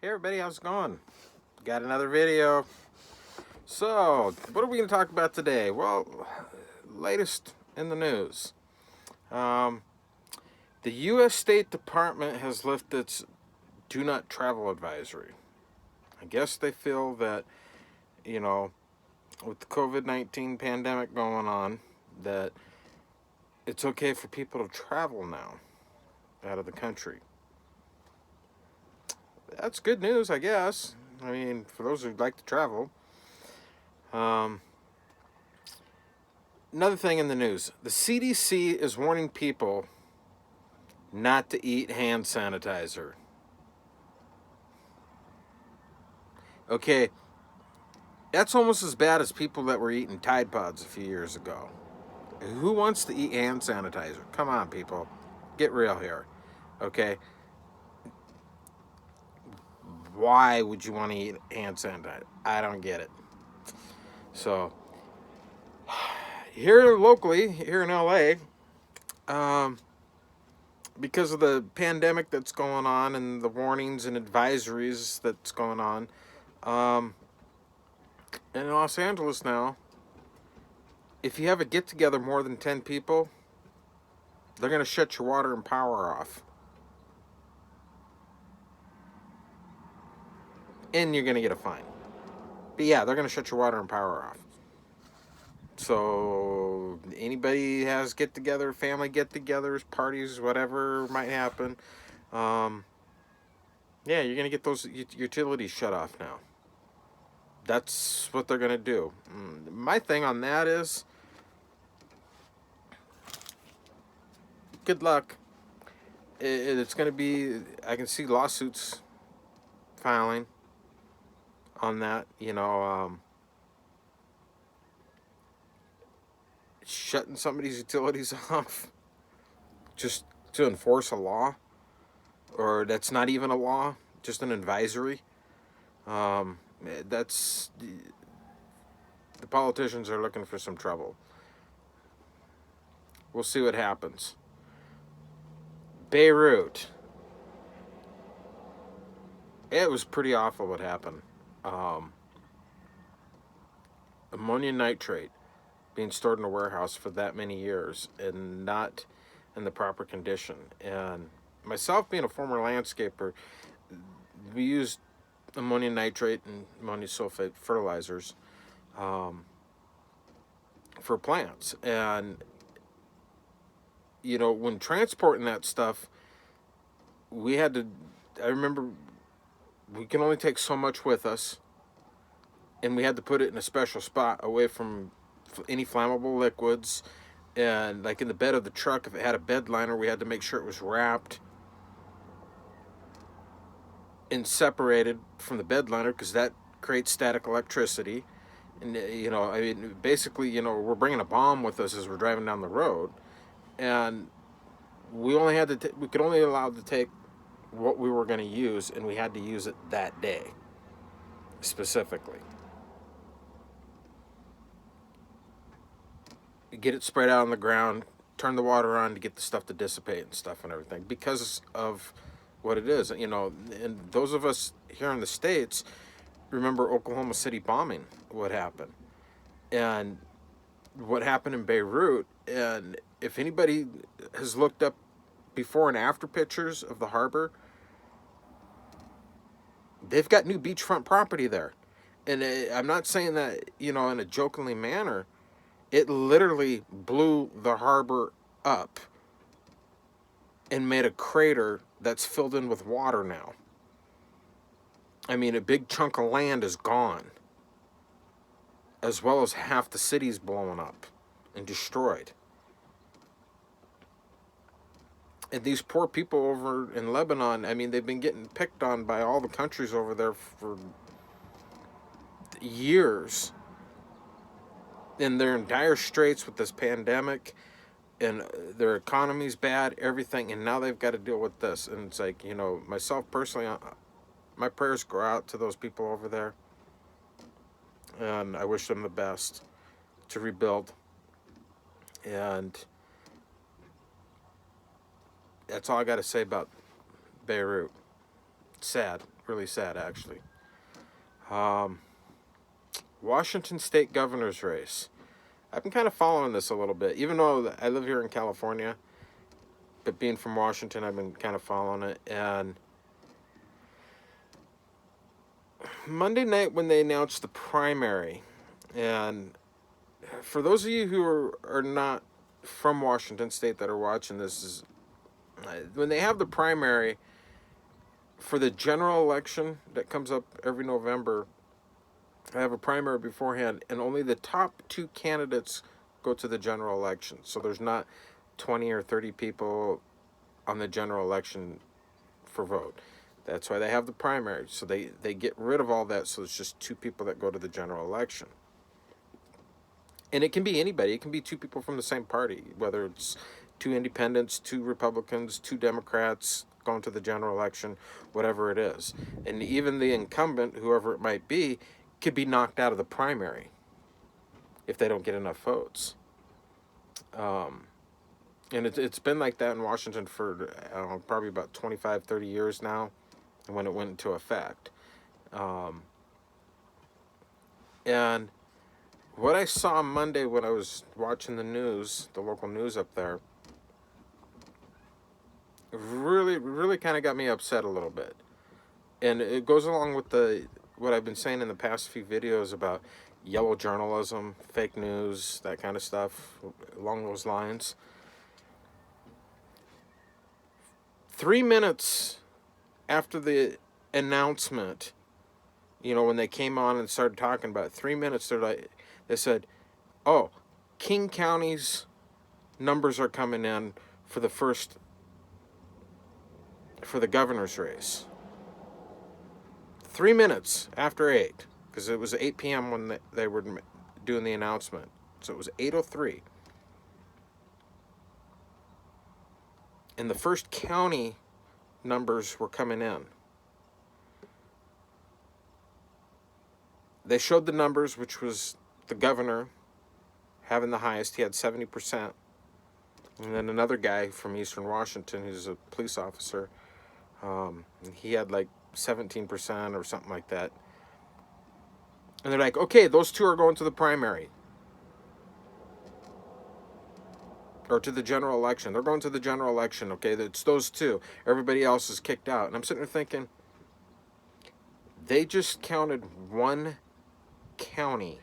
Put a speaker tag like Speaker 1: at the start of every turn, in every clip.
Speaker 1: Hey everybody, how's it going? Got another video. So, what are we going to talk about today? Well, latest in the news. Um, the U.S. State Department has lifted its do not travel advisory. I guess they feel that, you know, with the COVID-19 pandemic going on, that it's okay for people to travel now out of the country. That's good news, I guess. I mean, for those who like to travel. Um, Another thing in the news, the CDC is warning people not to eat hand sanitizer. Okay, that's almost as bad as people that were eating Tide Pods a few years ago. Who wants to eat hand sanitizer? Come on, people. Get real here. Okay? Why would you want to eat hand sanitizer? I don't get it. So, here locally, here in LA, because of the pandemic that's going on and the warnings and advisories that's going on, in Los Angeles now, if you have a get together more than 10 people, they're going to shut your water and power off. And you're going to get a fine. But yeah, they're going to shut your water and power off. So anybody has get together, family get togethers, parties, whatever might happen, yeah, you're going to get those utilities shut off now. That's what they're going to do. My thing on that is, good luck. It's going to be, I can see lawsuits filing on that, shutting somebody's utilities off just to enforce a law, or that's not even a law, just an advisory. That's the politicians are looking for some trouble. We'll see what happens. Beirut. It was pretty awful what happened. Ammonium nitrate being stored in a warehouse for that many years and not in the proper condition. And myself being a former landscaper, we used ammonium nitrate and ammonium sulfate fertilizers for plants. And, when transporting that stuff, we had to, I remember we can only take so much with us, and we had to put it in a special spot away from any flammable liquids. And like in the bed of the truck, if it had a bed liner, we had to make sure it was wrapped and separated from the bed liner, because that creates static electricity. And basically, we're bringing a bomb with us as we're driving down the road, and we only had to we could only allowed to take what we were going to use, and we had to use it that day specifically. Get it spread out on the ground, turn the water on to get the stuff to dissipate and stuff and everything, because of what it is. And those of us here in the States remember Oklahoma City bombing, what happened, and what happened in Beirut. And if anybody has looked up before and after pictures of the harbor, they've got new beachfront property there. And I'm not saying that, in a jokingly manner. It literally blew the harbor up and made a crater that's filled in with water now. I mean, a big chunk of land is gone, as well as half the city's blown up and destroyed. And these poor people over in Lebanon, I mean, they've been getting picked on by all the countries over there for years. And they're in dire straits with this pandemic, and their economy's bad, everything, and now they've got to deal with this. And it's like, myself personally, my prayers go out to those people over there, and I wish them the best to rebuild. And that's all I got to say about Beirut. Sad, really sad, actually. Washington State governor's race. I've been kind of following this a little bit, even though I live here in California, but being from Washington, I've been kind of following it. And Monday night when they announced the primary, and for those of you who are not from Washington State that are watching this, is when they have the primary for the general election that comes up every November. I have a primary beforehand, and only the top 2 candidates go to the general election. So there's not 20 or 30 people on the general election for vote. That's why they have the primary. So they get rid of all that, so it's just 2 people that go to the general election. And it can be anybody. It can be 2 people from the same party, whether it's 2 independents, 2 Republicans, 2 Democrats going to the general election, whatever it is. And even the incumbent, whoever it might be, could be knocked out of the primary if they don't get enough votes. And it's been like that in Washington for, I don't know, probably about 25, 30 years now, when it went into effect. And what I saw Monday when I was watching the news, the local news up there, really kind of got me upset a little bit. And it goes along with what I've been saying in the past few videos about yellow journalism, fake news, that kind of stuff, along those lines. 3 minutes after the announcement, when they came on and started talking about it, 3 minutes, they said, oh, King County's numbers are coming in for the governor's race. 3 minutes after 8, because it was 8 p.m. when they were doing the announcement. So it was 8:03. And the first county numbers were coming in. They showed the numbers, which was the governor having the highest. He had 70%. And then another guy from Eastern Washington, who's a police officer, he had like 17% or something like that. And they're like, okay, those 2 are going to the primary. Or to the general election. They're going to the general election, okay? It's those 2. Everybody else is kicked out. And I'm sitting there thinking, they just counted 1 county.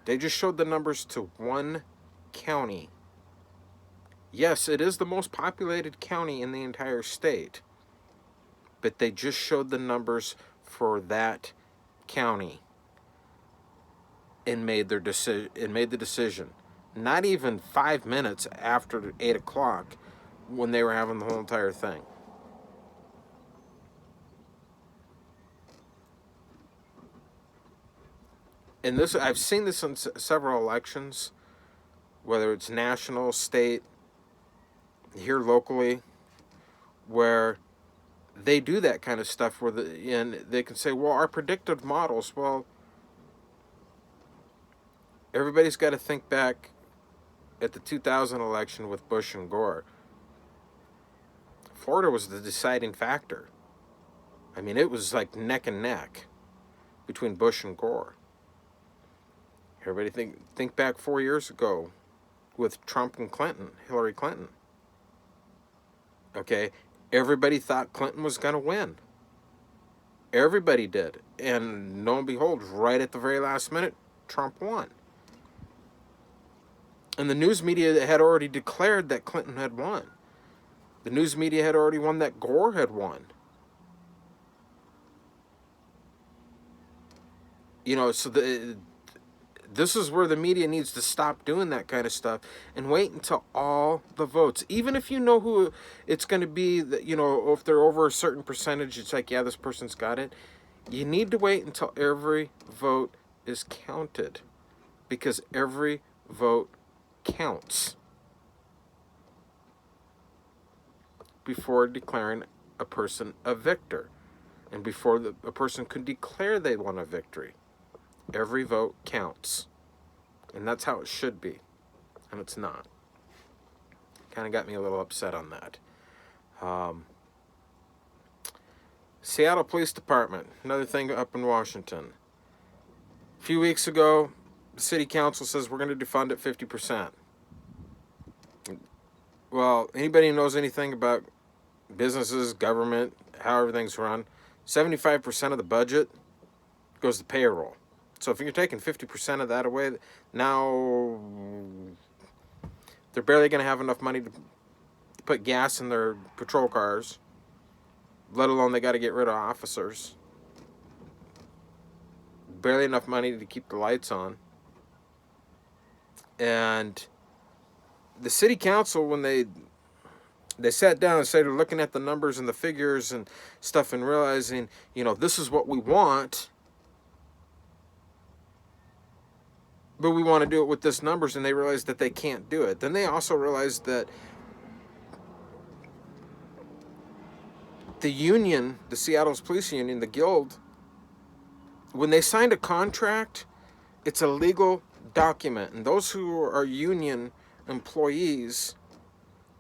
Speaker 1: They just showed the numbers to 1 county. Yes, it is the most populated county in the entire state. But they just showed the numbers for that county and made the decision. Not even 5 minutes after 8 o'clock when they were having the whole entire thing. And I've seen this in several elections, whether it's national, state, here locally, where they do that kind of stuff and they can say, well, our predictive models, well, everybody's got to think back at the 2000 election with Bush and Gore. Florida was the deciding factor. I mean, it was like neck and neck between Bush and Gore. Everybody think back 4 years ago with Trump and Clinton, Hillary Clinton. Okay, everybody thought Clinton was going to win. Everybody did. And lo and behold, right at the very last minute, Trump won. And the news media had already declared that Clinton had won. The news media had already won that Gore had won. So this is where the media needs to stop doing that kind of stuff and wait until all the votes, even if you know who it's going to be, if they're over a certain percentage, it's like, yeah, this person's got it. You need to wait until every vote is counted, because every vote counts before declaring a person a victor, and before a person could declare they won a victory. Every vote counts, and that's how it should be, and it's not. Kind of got me a little upset on that. Seattle Police Department, another thing up in Washington. A few weeks ago, the city council says we're going to defund it 50%. Well, anybody who knows anything about businesses, government, how everything's run, 75% of the budget goes to payroll. So if you're taking 50% of that away, now they're barely going to have enough money to put gas in their patrol cars, let alone they got to get rid of officers. Barely enough money to keep the lights on. And the city council, when they sat down and started looking at the numbers and the figures and stuff and realizing, this is what we want, but we want to do it with this numbers, and they realized that they can't do it. Then they also realized that the union, the Seattle's police union, the guild, when they signed a contract, it's a legal document. And those who are union employees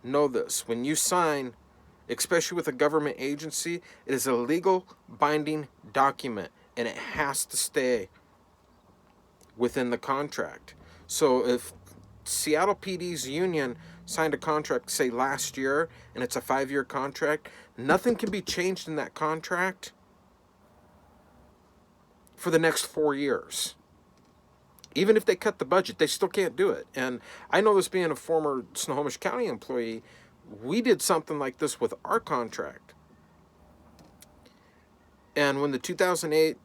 Speaker 1: know this. When you sign, especially with a government agency, it is a legal binding document, and it has to stay within the contract. So if Seattle PD's union signed a contract, say last year, and it's a 5-year contract, nothing can be changed in that contract for the next 4 years. Even if they cut the budget, they still can't do it. And I know this, being a former Snohomish County employee, we did something like this with our contract. And when the 2008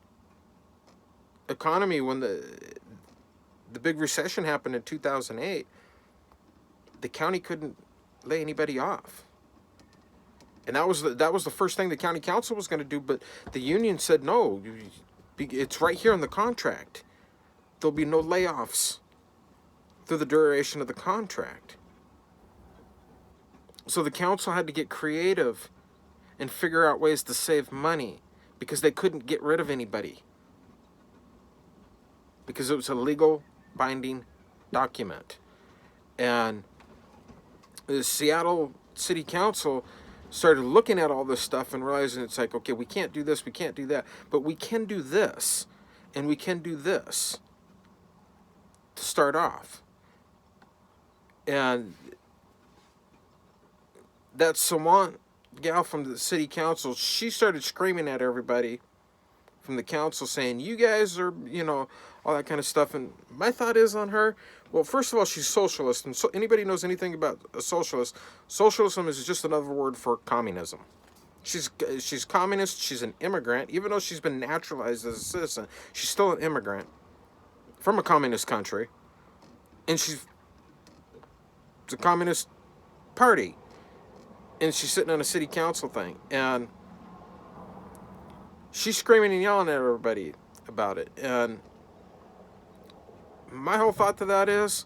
Speaker 1: economy, when the big recession happened in 2008, the county couldn't lay anybody off. And that was the first thing the county council was going to do, but the union said, no, it's right here in the contract. There'll be no layoffs through the duration of the contract. So the council had to get creative and figure out ways to save money, because they couldn't get rid of anybody, because it was a legal binding document. And the Seattle City Council started looking at all this stuff and realizing it's like, okay, we can't do this, we can't do that, but we can do this, and we can do this to start off. And that Sawant gal from the city council, she started screaming at everybody from the council saying, you guys are, all that kind of stuff. And my thought is on her, well, first of all, she's socialist. And so anybody knows anything about a socialist, socialism is just another word for communism. She's communist. She's an immigrant. Even though she's been naturalized as a citizen, she's still an immigrant from a communist country. And she's a communist party. And she's sitting on a city council thing. And she's screaming and yelling at everybody about it. And my whole thought to that is,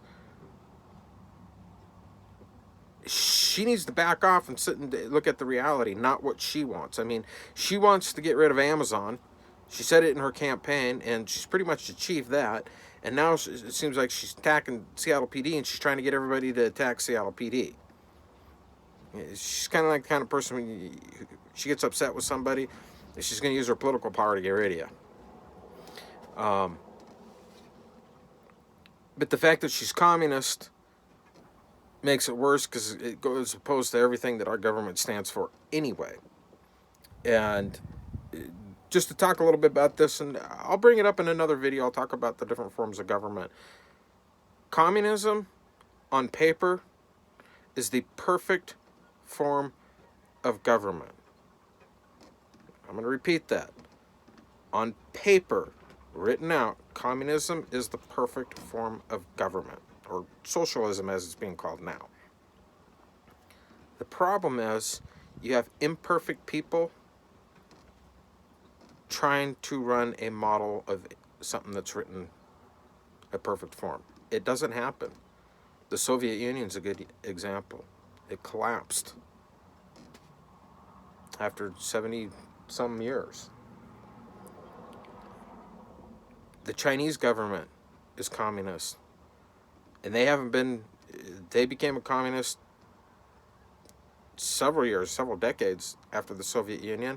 Speaker 1: she needs to back off and sit and look at the reality, not what she wants. I mean, she wants to get rid of Amazon. She said it in her campaign, and she's pretty much achieved that. And now it seems like she's attacking Seattle PD, and she's trying to get everybody to attack Seattle PD. She's kind of like the kind of person, when she gets upset with somebody, she's going to use her political power to get rid of you. But the fact that she's communist makes it worse, because it goes opposed to everything that our government stands for anyway. And just to talk a little bit about this, and I'll bring it up in another video, I'll talk about the different forms of government. Communism, on paper, is the perfect form of government. I'm going to repeat that. On paper, written out, communism is the perfect form of government, or socialism as it's being called now. The problem is, you have imperfect people trying to run a model of something that's written a perfect form. It doesn't happen. The Soviet Union's a good example. It collapsed after 70-some years. The Chinese government is communist. And they became a communist several decades after the Soviet Union.